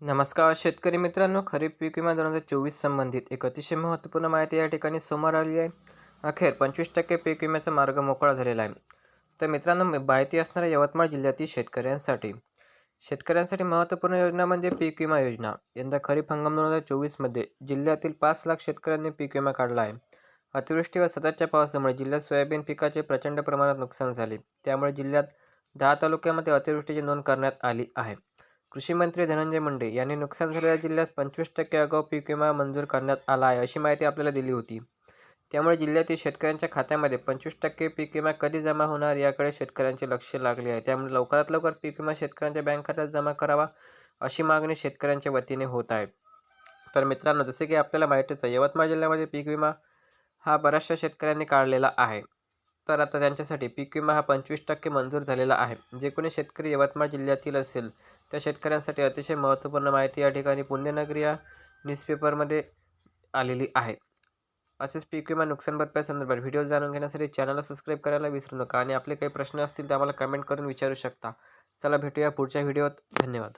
नमस्कार शेतकरी मित्रांनो, खरीप पीक विमा 2024 संबंधित एक अतिशय महत्त्वपूर्ण माहिती या ठिकाणी समोर आली आहे. अखेर 25% पीक विम्याचा मार्ग मोकळा झालेला आहे. तर मित्रांनो, माहिती असणाऱ्या यवतमाळ जिल्ह्यातील शेतकऱ्यांसाठी महत्त्वपूर्ण योजना म्हणजे पीक विमा योजना. यंदा खरीप हंगाम 2024 मध्ये जिल्ह्यातील 5 लाख शेतकऱ्यांनी पीक विमा काढला आहे. अतिवृष्टी व सततच्या पावसामुळे जिल्ह्यात सोयाबीन पिकाचे प्रचंड प्रमाणात नुकसान झाले. त्यामुळे जिल्ह्यात 10 तालुक्यांमध्ये अतिवृष्टीची नोंद करण्यात आली आहे. कृषी मंत्री धनंजय मुंडे यांनी नुकसान झालेल्या जिल्ह्यात 25% आगाऊ पीक विमा मंजूर करण्यात आला आहे, अशी माहिती आपल्याला दिली होती. त्यामुळे जिल्ह्यातील शेतकऱ्यांच्या खात्यामध्ये 25% पीक विमा कधी जमा होणार याकडे शेतकऱ्यांचे लक्ष लागले आहे. त्यामुळे लवकरात लवकर पीक विमा शेतकऱ्यांच्या बँक खात्यात जमा करावा, अशी मागणी शेतकऱ्यांच्या वतीने होत आहे. तर मित्रांनो, जसे की आपल्याला माहितीच आहे, यवतमाळ जिल्ह्यामध्ये पीक विमा हा बऱ्याचशा शेतकऱ्यांनी काढलेला आहे. तर आता त्यांच्यासाठी पीक विमा हा 25% मंजूर झालेला आहे. जे कोणी शेतकरी यवतमाळ जिल्ह्यातील असेल त्या शेतकऱ्यांसाठी अतिशय महत्त्वपूर्ण माहिती या ठिकाणी पुण्यनगरी या न्यूजपेपरमध्ये आलेली आहे. असेच पीक विमा नुकसान भरपाई संदर्भात व्हिडिओ जाणून घेण्यासाठी चॅनलला सबस्क्राईब करायला विसरू नका आणि आपले काही प्रश्न असतील तर आम्हाला कमेंट करून विचारू शकता. चला भेटूया पुढच्या व्हिडिओत. धन्यवाद.